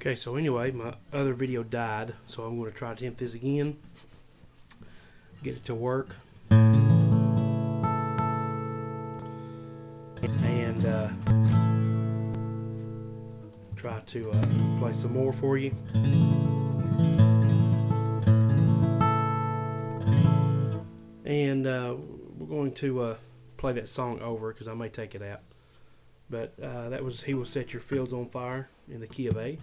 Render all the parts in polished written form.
Okay, so anyway, my other video died, so I'm going to try to attempt this again. Get it to work. And try to play some more for you. And we're going to play that song over because I may take it out. But that was He Will Set Your Fields on Fire in the key of A.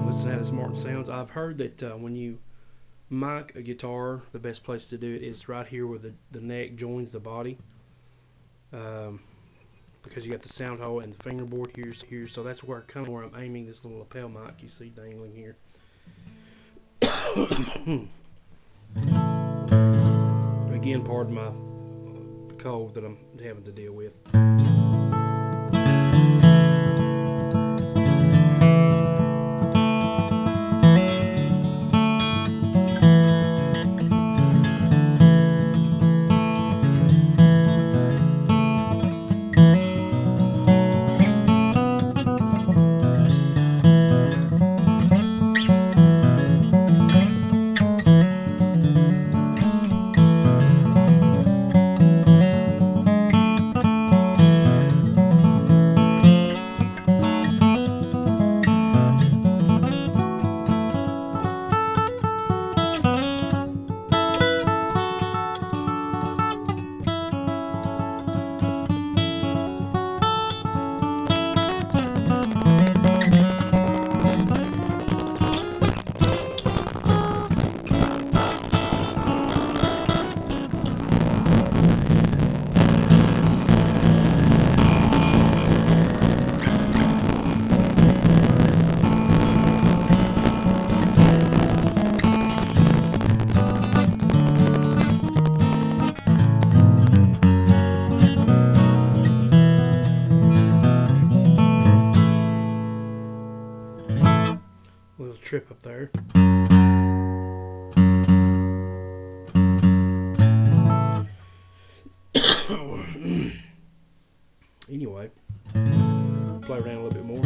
Listen to how this Martin sounds. I've heard that when you mic a guitar, the best place to do it is right here where the neck joins the body. Because you got the sound hole and the fingerboard here. So that's where I'm aiming this little lapel mic you see dangling here. Again, pardon my cold that I'm having to deal with. Little trip up there. Anyway, play around a little bit more.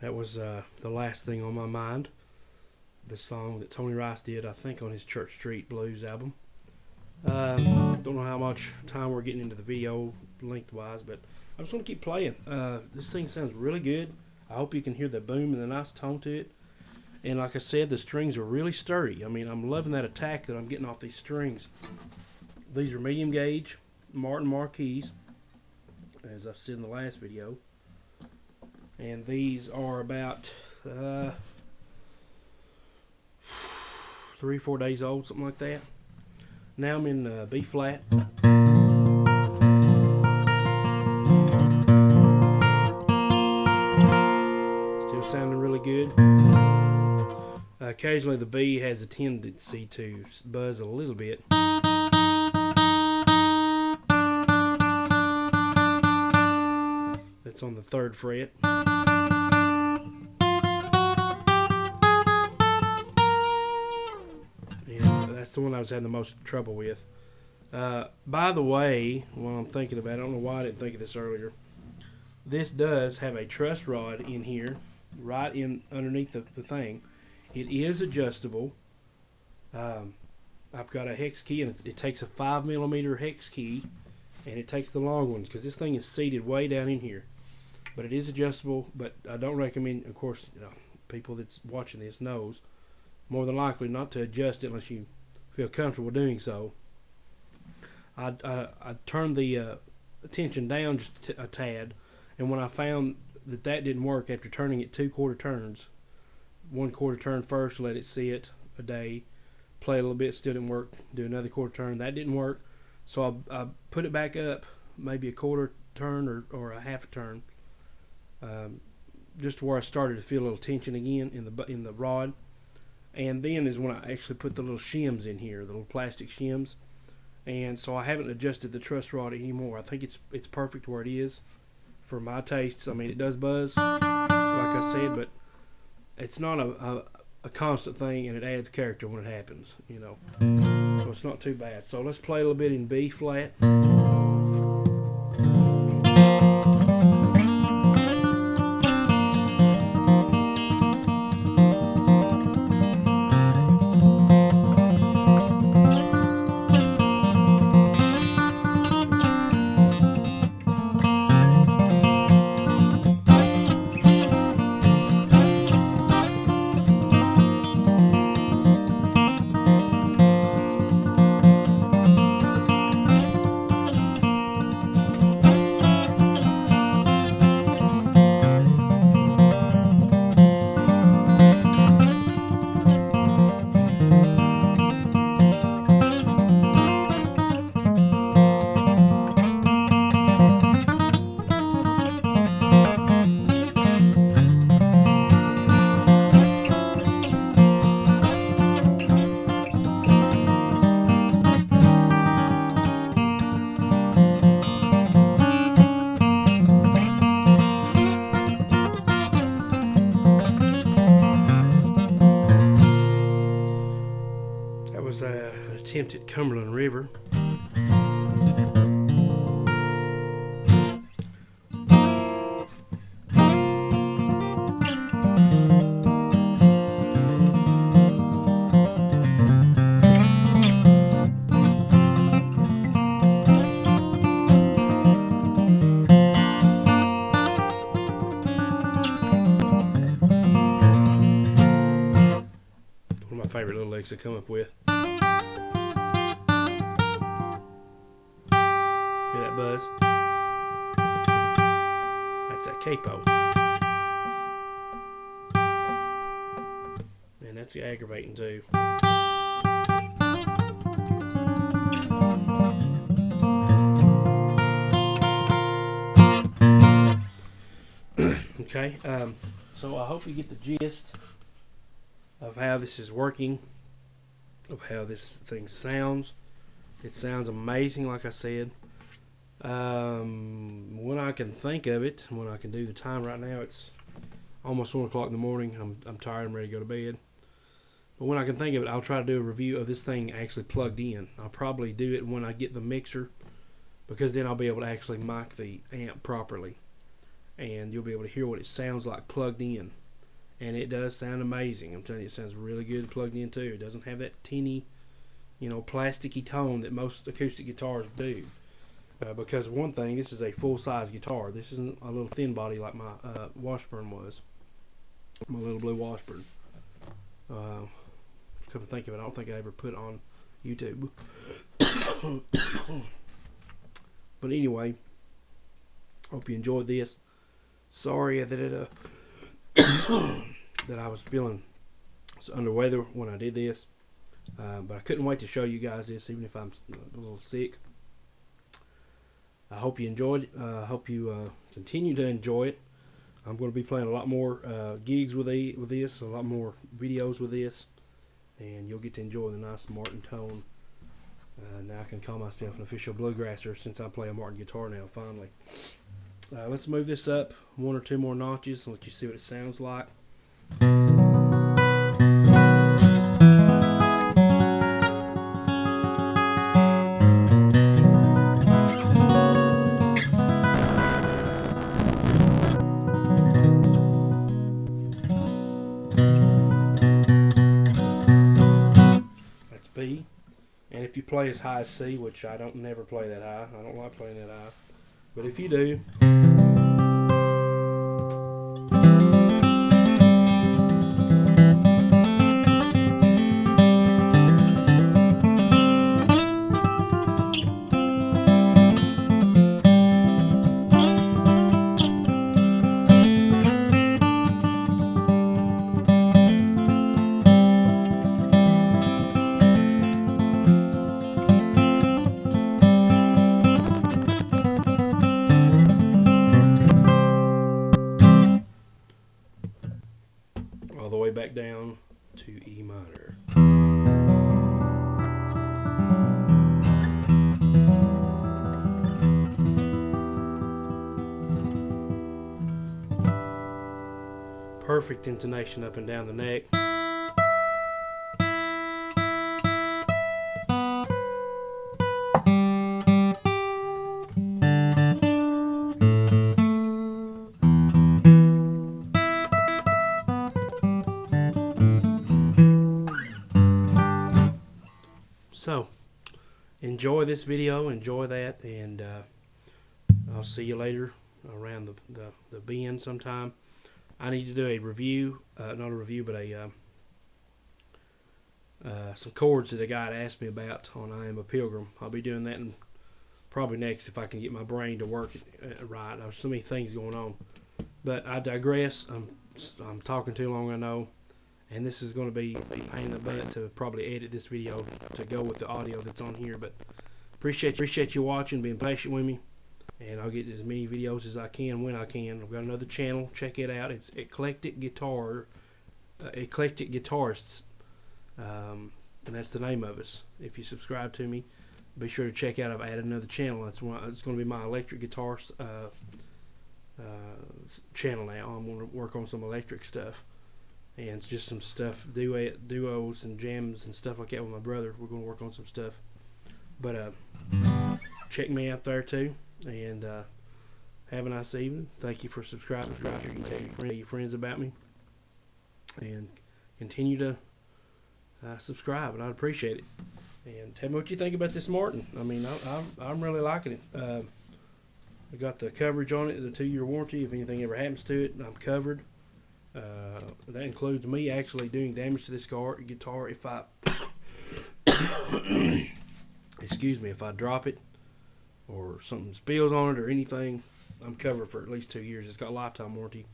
That was the last thing on my mind. The song that Tony Rice did, I think, on his Church Street Blues album. Don't know how much time we're getting into the video lengthwise, but I just want to keep playing. This thing sounds really good. I hope you can hear the boom and the nice tone to it. And like I said, the strings are really sturdy. I mean, I'm loving that attack that I'm getting off these strings. These are medium gauge Martin Marquis, as I've said in the last video. And these are about 3-4 days old, something like that. Now I'm in B flat. Still sounding really good. Occasionally the B has a tendency to buzz a little bit. That's on the 3rd fret. the one I was having the most trouble with. By the way, while I'm thinking about it, I don't know why I didn't think of this earlier. This does have a truss rod in here, right in underneath the thing. It is adjustable. I've got a hex key, and it takes a 5mm hex key, and it takes the long ones because this thing is seated way down in here. But it is adjustable. But I don't recommend, of course, people that's watching this knows more than likely not to adjust it unless you feel comfortable doing so. I turned the tension down just a tad, and when I found that didn't work after turning it 2/4 turns, 1/4 turn first, let it sit a day, play a little bit, still didn't work, do another 1/4 turn, that didn't work, so I put it back up maybe a 1/4 turn or a half a turn, just to where I started to feel a little tension again in the rod. And then is when I actually put the little shims in here, the little plastic shims. And so I haven't adjusted the truss rod anymore. I think it's perfect where it is for my tastes. I mean, it does buzz, like I said, but it's not a constant thing, and it adds character when it happens, So it's not too bad. So let's play a little bit in B flat. Attempt at Cumberland River. One of my favorite little licks to come up with. That buzz. That's that capo. And that's aggravating too. Okay, so I hope you get the gist of how this is working, of how this thing sounds. It sounds amazing, like I said. When I can think of it, when I can do the time right now, it's almost 1 o'clock in the morning. I'm tired. I'm ready to go to bed. But when I can think of it, I'll try to do a review of this thing actually plugged in. I'll probably do it when I get the mixer, because then I'll be able to actually mic the amp properly, and you'll be able to hear what it sounds like plugged in. And it does sound amazing. I'm telling you, it sounds really good plugged in too. It doesn't have that teeny, plasticky tone that most acoustic guitars do. Because one thing, this is a full-size guitar. This isn't a little thin body like my Washburn was. My little blue Washburn. Come to think of it, I don't think I ever put on YouTube. But anyway, hope you enjoyed this. Sorry that it that I was feeling under weather when I did this. But I couldn't wait to show you guys this, even if I'm a little sick. I hope you enjoyed it. I hope you continue to enjoy it. I'm going to be playing a lot more gigs with this, a lot more videos with this, and you'll get to enjoy the nice Martin tone. Now I can call myself an official bluegrasser since I play a Martin guitar now, finally. Let's move this up 1 or 2 more notches and let you see what it sounds like. play as high as C, which I don't never play that high. I don't like playing that high. But if you do, all the way back down to E minor. Perfect intonation up and down the neck. So, enjoy this video, enjoy that, and I'll see you later around the bend sometime. I need to do a review, not a review, but a some chords that a guy had asked me about on I Am a Pilgrim. I'll be doing that and probably next if I can get my brain to work right. There's so many things going on. But I digress. I'm talking too long, I know. And this is going to be a pain in the butt to probably edit this video to go with the audio that's on here. But appreciate you watching, being patient with me. And I'll get as many videos as I can when I can. I've got another channel. Check it out. It's Eclectic Guitarists. And that's the name of us. If you subscribe to me, be sure to check out. I've added another channel. It's going to be my electric guitars channel now. I'm going to work on some electric stuff. And it's just some stuff, duos and jams and stuff like that with my brother. We're going to work on some stuff. But check me out there too. And have a nice evening. Thank you for subscribing. You can tell your friends about me. And continue to subscribe, and I'd appreciate it. And tell me what you think about this Martin. I mean, I'm really liking it. I got the coverage on it, the 2-year warranty. If anything ever happens to it, I'm covered. That includes me actually doing damage to this guitar if I excuse me, if I drop it or something spills on it or anything. I'm covered for at least 2 years. It's got lifetime warranty,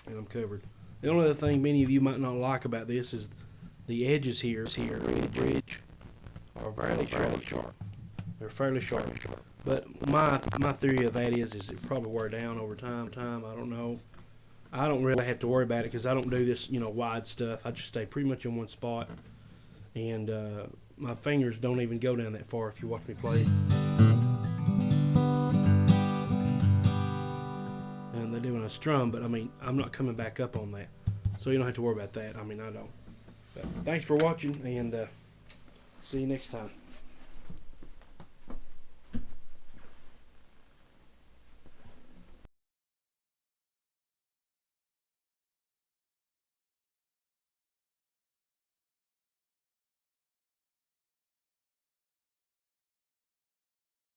and I'm covered. The only other thing many of you might not like about this is the edges here, ridge, are fairly sharp. They're fairly sharp. But my theory of that is it probably wear down over time. I don't know. I don't really have to worry about it because I don't do this, wide stuff. I just stay pretty much in one spot, and my fingers don't even go down that far if you watch me play. And they do when I strum, but I mean, I'm not coming back up on that, so you don't have to worry about that. I mean, I don't. But thanks for watching, and see you next time.